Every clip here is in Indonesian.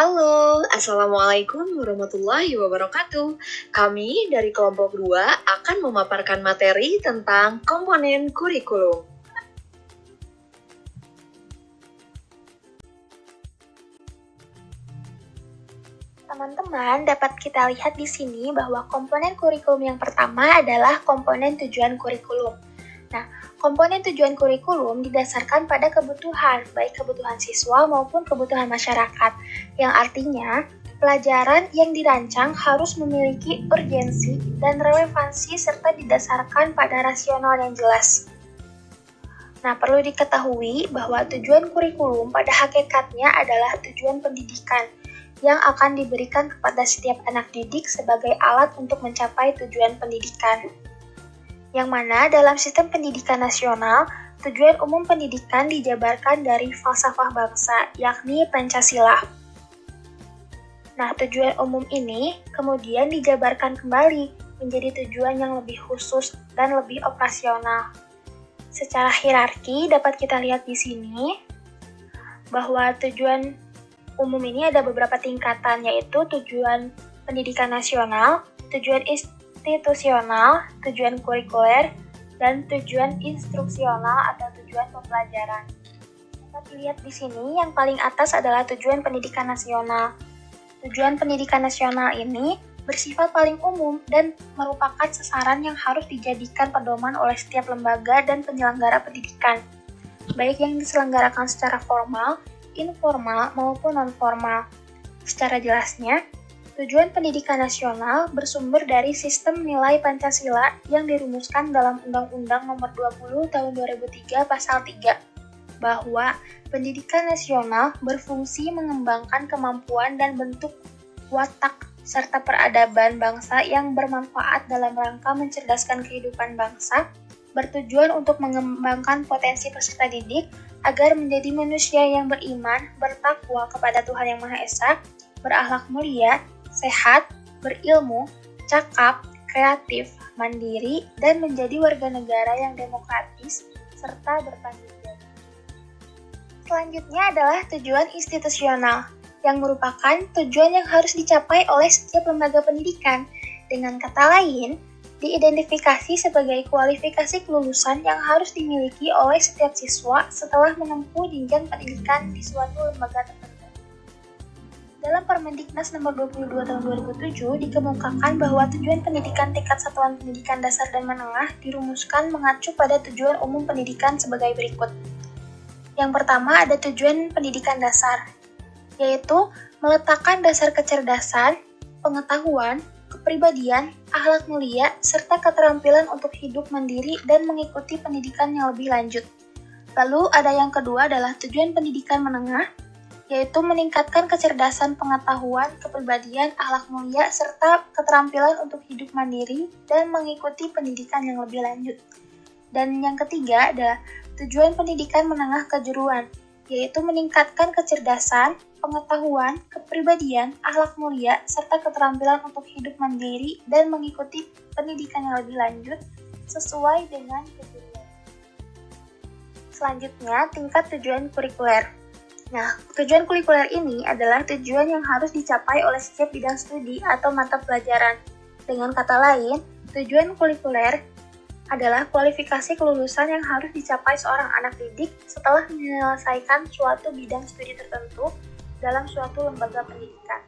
Halo, Assalamualaikum warahmatullahi wabarakatuh. Kami dari kelompok 2 akan memaparkan materi tentang komponen kurikulum. Teman-teman, dapat kita lihat di sini bahwa komponen kurikulum yang pertama adalah komponen tujuan kurikulum. Nah, komponen tujuan kurikulum didasarkan pada kebutuhan, baik kebutuhan siswa maupun kebutuhan masyarakat, yang artinya pelajaran yang dirancang harus memiliki urgensi dan relevansi serta didasarkan pada rasional yang jelas. Nah, perlu diketahui bahwa tujuan kurikulum pada hakikatnya adalah tujuan pendidikan yang akan diberikan kepada setiap anak didik sebagai alat untuk mencapai tujuan pendidikan. Yang mana dalam sistem pendidikan nasional, tujuan umum pendidikan dijabarkan dari falsafah bangsa, yakni Pancasila. Nah, tujuan umum ini kemudian dijabarkan kembali menjadi tujuan yang lebih khusus dan lebih operasional. Secara hierarki dapat kita lihat di sini bahwa tujuan umum ini ada beberapa tingkatan, yaitu tujuan pendidikan nasional, tujuan institusional, tujuan kurikuler, dan tujuan instruksional atau tujuan pembelajaran. Dapat dilihat di sini yang paling atas adalah tujuan pendidikan nasional. Tujuan pendidikan nasional ini bersifat paling umum dan merupakan sasaran yang harus dijadikan pedoman oleh setiap lembaga dan penyelenggara pendidikan, baik yang diselenggarakan secara formal, informal, maupun non-formal. Secara jelasnya, tujuan pendidikan nasional bersumber dari sistem nilai Pancasila yang dirumuskan dalam Undang-Undang Nomor 20 Tahun 2003 Pasal 3, bahwa pendidikan nasional berfungsi mengembangkan kemampuan dan bentuk watak serta peradaban bangsa yang bermanfaat dalam rangka mencerdaskan kehidupan bangsa, bertujuan untuk mengembangkan potensi peserta didik agar menjadi manusia yang beriman, bertakwa kepada Tuhan Yang Maha Esa, berakhlak mulia, sehat, berilmu, cakap, kreatif, mandiri, dan menjadi warga negara yang demokratis, serta bertanggung jawab. Selanjutnya adalah tujuan institusional, yang merupakan tujuan yang harus dicapai oleh setiap lembaga pendidikan. Dengan kata lain, diidentifikasi sebagai kualifikasi kelulusan yang harus dimiliki oleh setiap siswa setelah menempuh jenjang pendidikan di suatu lembaga tertentu. Dalam Permendiknas Nomor 22 Tahun 2007 dikemukakan bahwa tujuan pendidikan tingkat satuan pendidikan dasar dan menengah dirumuskan mengacu pada tujuan umum pendidikan sebagai berikut. Yang pertama ada tujuan pendidikan dasar, yaitu meletakkan dasar kecerdasan, pengetahuan, kepribadian, akhlak mulia, serta keterampilan untuk hidup mandiri dan mengikuti pendidikan yang lebih lanjut. Lalu ada yang kedua adalah tujuan pendidikan menengah, yaitu meningkatkan kecerdasan, pengetahuan, kepribadian, akhlak mulia, serta keterampilan untuk hidup mandiri dan mengikuti pendidikan yang lebih lanjut. Dan yang ketiga adalah tujuan pendidikan menengah kejuruan, yaitu meningkatkan kecerdasan, pengetahuan, kepribadian, akhlak mulia, serta keterampilan untuk hidup mandiri dan mengikuti pendidikan yang lebih lanjut sesuai dengan kejuruan. Selanjutnya, tingkat tujuan kurikuler. Nah, tujuan kurikuler ini adalah tujuan yang harus dicapai oleh setiap bidang studi atau mata pelajaran. Dengan kata lain, tujuan kurikuler adalah kualifikasi kelulusan yang harus dicapai seorang anak didik setelah menyelesaikan suatu bidang studi tertentu dalam suatu lembaga pendidikan.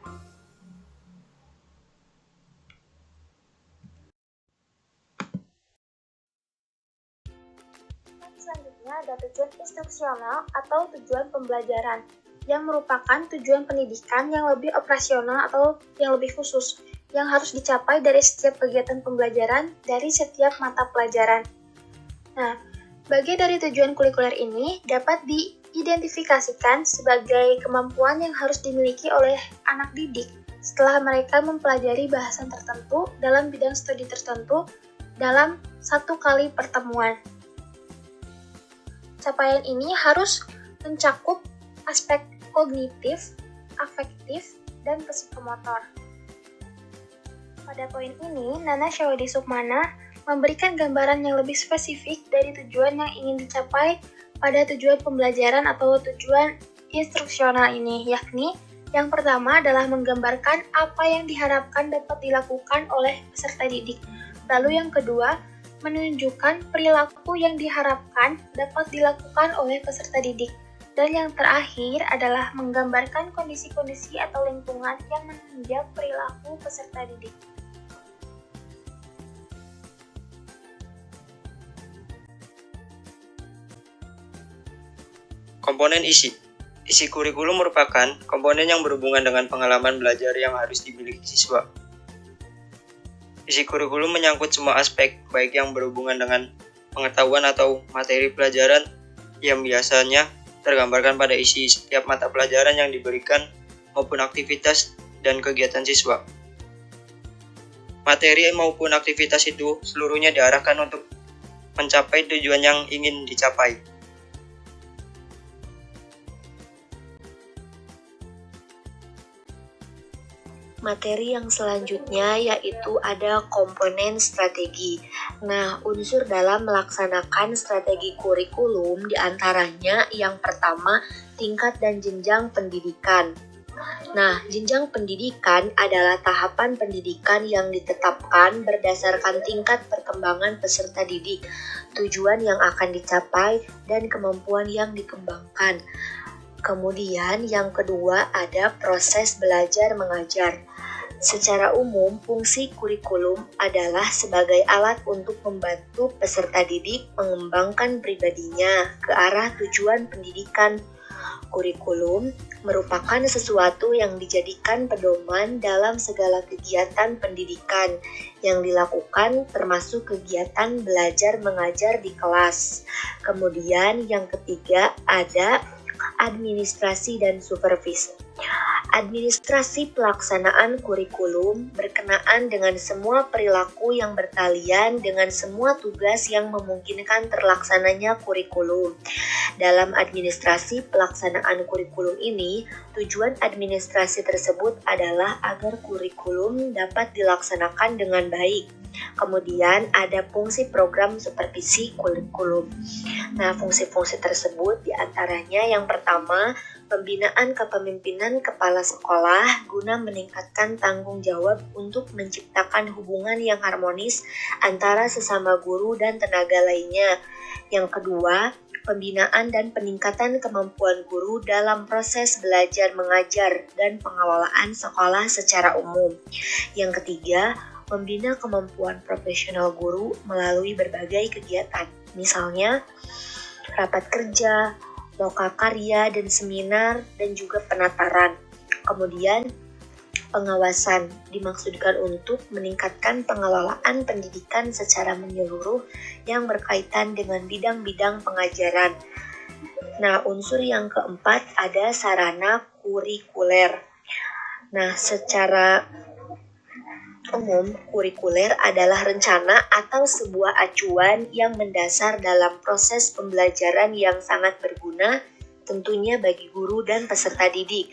Selanjutnya ada tujuan instruksional atau tujuan pembelajaran, yang merupakan tujuan pendidikan yang lebih operasional atau yang lebih khusus, yang harus dicapai dari setiap kegiatan pembelajaran dari setiap mata pelajaran. Nah, bagian dari tujuan kurikuler ini dapat diidentifikasikan sebagai kemampuan yang harus dimiliki oleh anak didik setelah mereka mempelajari bahasan tertentu dalam bidang studi tertentu dalam satu kali pertemuan. Capaian ini harus mencakup aspek kognitif, afektif, dan psikomotor. Pada poin ini, Nana Syawedi Sukmana memberikan gambaran yang lebih spesifik dari tujuan yang ingin dicapai pada tujuan pembelajaran atau tujuan instruksional ini, yakni Yang pertama adalah menggambarkan apa yang diharapkan dapat dilakukan oleh peserta didik. Lalu yang kedua, menunjukkan perilaku yang diharapkan dapat dilakukan oleh peserta didik. Dan yang terakhir adalah menggambarkan kondisi-kondisi atau lingkungan yang menunjang perilaku peserta didik. Komponen isi. Isi kurikulum merupakan komponen yang berhubungan dengan pengalaman belajar yang harus dimiliki siswa. Isi kurikulum menyangkut semua aspek, baik yang berhubungan dengan pengetahuan atau materi pelajaran yang biasanya tergambarkan pada isi setiap mata pelajaran yang diberikan maupun aktivitas dan kegiatan siswa. Materi maupun aktivitas itu seluruhnya diarahkan untuk mencapai tujuan yang ingin dicapai. Materi yang selanjutnya yaitu ada komponen strategi. Nah, unsur dalam melaksanakan strategi kurikulum diantaranya yang pertama, tingkat dan jenjang pendidikan. Nah, jenjang pendidikan adalah tahapan pendidikan yang ditetapkan berdasarkan tingkat perkembangan peserta didik, tujuan yang akan dicapai, dan kemampuan yang dikembangkan. Kemudian yang kedua ada proses belajar mengajar. Secara umum, fungsi kurikulum adalah sebagai alat untuk membantu peserta didik mengembangkan pribadinya ke arah tujuan pendidikan. Kurikulum merupakan sesuatu yang dijadikan pedoman dalam segala kegiatan pendidikan yang dilakukan termasuk kegiatan belajar mengajar di kelas. Kemudian yang ketiga ada administrasi dan supervisi. Administrasi pelaksanaan kurikulum berkenaan dengan semua perilaku yang bertalian dengan semua tugas yang memungkinkan terlaksananya kurikulum. Dalam administrasi pelaksanaan kurikulum ini, tujuan administrasi tersebut adalah agar kurikulum dapat dilaksanakan dengan baik. Kemudian ada fungsi program supervisi kurikulum. Nah, fungsi-fungsi tersebut diantaranya yang pertama, pembinaan kepemimpinan kepala sekolah guna meningkatkan tanggung jawab untuk menciptakan hubungan yang harmonis antara sesama guru dan tenaga lainnya. Yang kedua, pembinaan dan peningkatan kemampuan guru dalam proses belajar mengajar dan pengelolaan sekolah secara umum. Yang ketiga, membina kemampuan profesional guru melalui berbagai kegiatan, misalnya rapat kerja, lokakarya dan seminar, dan juga penataran. Kemudian, pengawasan dimaksudkan untuk meningkatkan pengelolaan pendidikan secara menyeluruh yang berkaitan dengan bidang-bidang pengajaran. Nah, unsur yang keempat ada sarana kurikuler. Nah, secara umum, kurikuler adalah rencana atau sebuah acuan yang mendasar dalam proses pembelajaran yang sangat berguna, tentunya bagi guru dan peserta didik,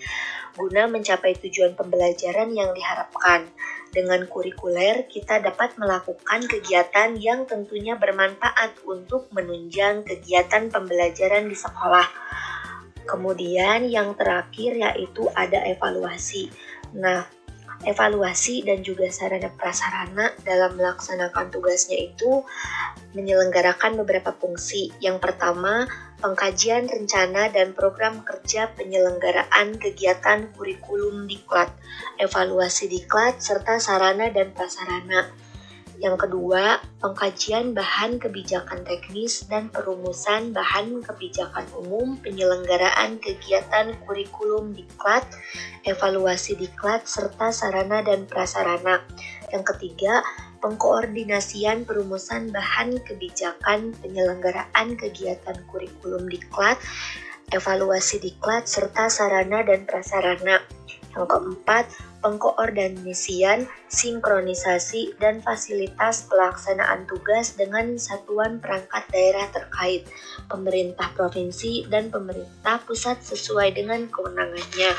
guna mencapai tujuan pembelajaran yang diharapkan. Dengan kurikuler, kita dapat melakukan kegiatan yang tentunya bermanfaat untuk menunjang kegiatan pembelajaran di sekolah. Kemudian yang terakhir yaitu ada evaluasi. Nah, evaluasi dan juga sarana prasarana dalam melaksanakan tugasnya itu menyelenggarakan beberapa fungsi. Yang pertama, pengkajian rencana dan program kerja penyelenggaraan kegiatan kurikulum diklat, evaluasi diklat, serta sarana dan prasarana. Yang kedua, pengkajian bahan kebijakan teknis dan perumusan bahan kebijakan umum penyelenggaraan kegiatan kurikulum diklat, evaluasi diklat, serta sarana dan prasarana. Yang ketiga, pengkoordinasian perumusan bahan kebijakan penyelenggaraan kegiatan kurikulum diklat, evaluasi diklat, serta sarana dan prasarana. Yang keempat, pengkoordinasian, sinkronisasi, dan fasilitas pelaksanaan tugas dengan satuan perangkat daerah terkait, pemerintah provinsi, dan pemerintah pusat sesuai dengan kewenangannya.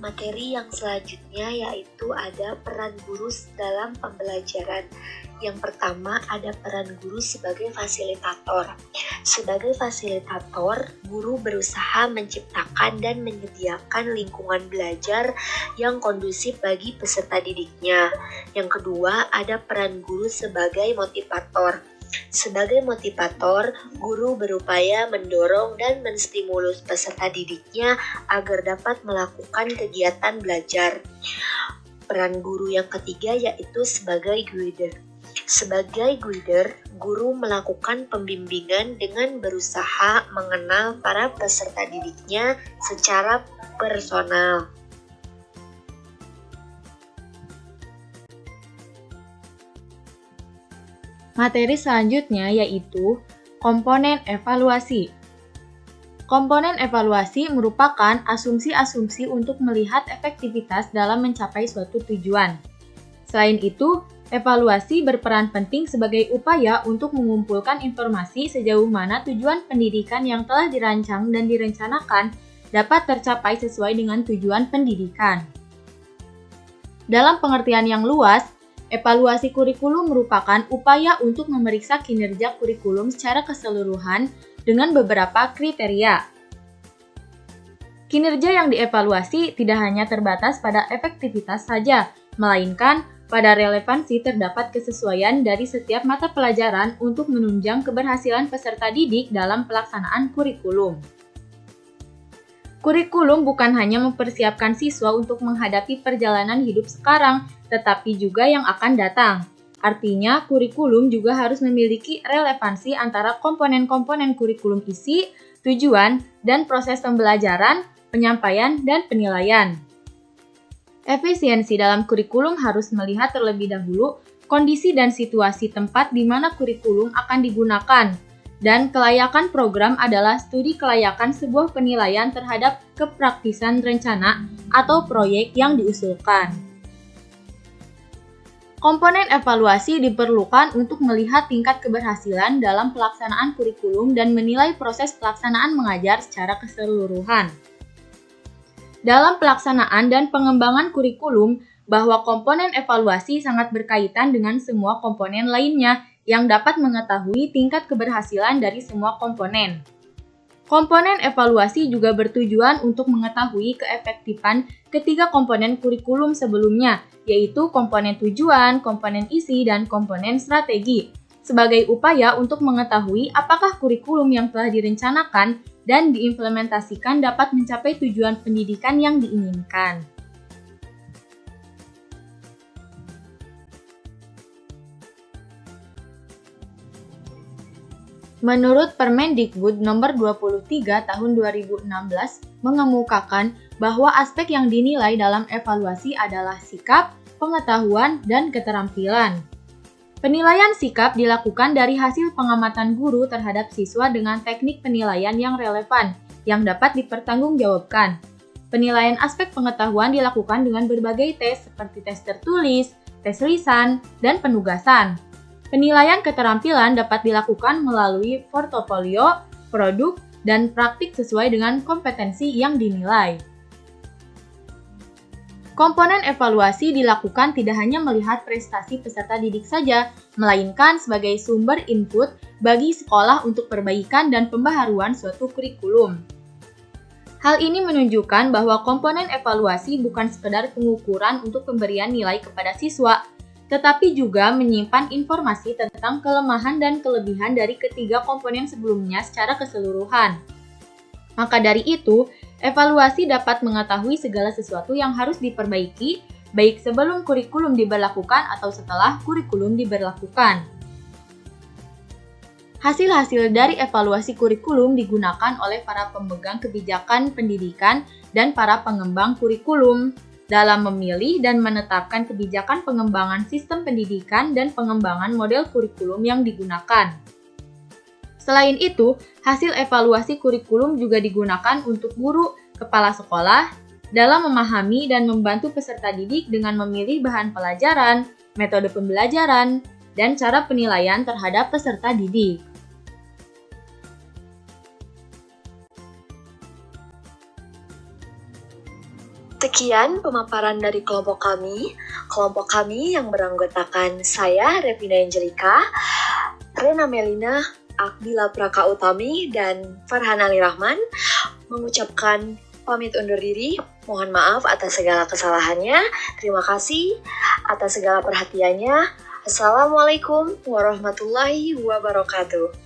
materi yang selanjutnya yaitu ada peran guru dalam pembelajaran. Yang pertama ada peran guru sebagai fasilitator. Sebagai fasilitator, guru berusaha menciptakan dan menyediakan lingkungan belajar yang kondusif bagi peserta didiknya. Yang kedua ada peran guru sebagai motivator. Sebagai motivator, guru berupaya mendorong dan menstimulus peserta didiknya agar dapat melakukan kegiatan belajar. Peran guru yang ketiga yaitu sebagai guider. Sebagai guider, guru melakukan pembimbingan dengan berusaha mengenal para peserta didiknya secara personal. Materi selanjutnya yaitu komponen evaluasi. Komponen evaluasi merupakan asumsi-asumsi untuk melihat efektivitas dalam mencapai suatu tujuan. Selain itu, evaluasi berperan penting sebagai upaya untuk mengumpulkan informasi sejauh mana tujuan pendidikan yang telah dirancang dan direncanakan dapat tercapai sesuai dengan tujuan pendidikan. Dalam pengertian yang luas, evaluasi kurikulum merupakan upaya untuk memeriksa kinerja kurikulum secara keseluruhan dengan beberapa kriteria. Kinerja yang dievaluasi tidak hanya terbatas pada efektivitas saja, melainkan pada relevansi terdapat kesesuaian dari setiap mata pelajaran untuk menunjang keberhasilan peserta didik dalam pelaksanaan kurikulum. Kurikulum bukan hanya mempersiapkan siswa untuk menghadapi perjalanan hidup sekarang, tetapi juga yang akan datang. Artinya, kurikulum juga harus memiliki relevansi antara komponen-komponen kurikulum isi, tujuan, dan proses pembelajaran, penyampaian, dan penilaian. Efisiensi dalam kurikulum harus melihat terlebih dahulu kondisi dan situasi tempat di mana kurikulum akan digunakan, dan kelayakan program adalah studi kelayakan sebuah penilaian terhadap kepraktisan rencana atau proyek yang diusulkan. Komponen evaluasi diperlukan untuk melihat tingkat keberhasilan dalam pelaksanaan kurikulum dan menilai proses pelaksanaan mengajar secara keseluruhan. Dalam pelaksanaan dan pengembangan kurikulum, bahwa komponen evaluasi sangat berkaitan dengan semua komponen lainnya yang dapat mengetahui tingkat keberhasilan dari semua komponen. Komponen evaluasi juga bertujuan untuk mengetahui keefektifan ketiga komponen kurikulum sebelumnya, yaitu komponen tujuan, komponen isi, dan komponen strategi, sebagai upaya untuk mengetahui apakah kurikulum yang telah direncanakan dan diimplementasikan dapat mencapai tujuan pendidikan yang diinginkan. Menurut Permendikbud Nomor 23 Tahun 2016 mengemukakan bahwa aspek yang dinilai dalam evaluasi adalah sikap, pengetahuan, dan keterampilan. Penilaian sikap dilakukan dari hasil pengamatan guru terhadap siswa dengan teknik penilaian yang relevan, yang dapat dipertanggungjawabkan. Penilaian aspek pengetahuan dilakukan dengan berbagai tes seperti tes tertulis, tes lisan, dan penugasan. Penilaian keterampilan dapat dilakukan melalui portofolio, produk, dan praktik sesuai dengan kompetensi yang dinilai. Komponen evaluasi dilakukan tidak hanya melihat prestasi peserta didik saja, melainkan sebagai sumber input bagi sekolah untuk perbaikan dan pembaharuan suatu kurikulum. Hal ini menunjukkan bahwa komponen evaluasi bukan sekedar pengukuran untuk pemberian nilai kepada siswa, tetapi juga menyimpan informasi tentang kelemahan dan kelebihan dari ketiga komponen sebelumnya secara keseluruhan. Maka dari itu, evaluasi dapat mengetahui segala sesuatu yang harus diperbaiki, baik sebelum kurikulum diberlakukan atau setelah kurikulum diberlakukan. Hasil-hasil dari evaluasi kurikulum digunakan oleh para pemegang kebijakan pendidikan dan para pengembang kurikulum dalam memilih dan menetapkan kebijakan pengembangan sistem pendidikan dan pengembangan model kurikulum yang digunakan. Selain itu, hasil evaluasi kurikulum juga digunakan untuk guru, kepala sekolah, dalam memahami dan membantu peserta didik dengan memilih bahan pelajaran, metode pembelajaran, dan cara penilaian terhadap peserta didik. Sekian Sekian pemaparan dari kelompok kami. Kelompok kami yang beranggotakan saya, Revina Angelika, Rena Melina, Akbila Praka Utami, dan Farhan Ali Rahman mengucapkan pamit undur diri. Mohon maaf atas segala kesalahannya. Terima kasih atas segala perhatiannya. Assalamualaikum warahmatullahi wabarakatuh.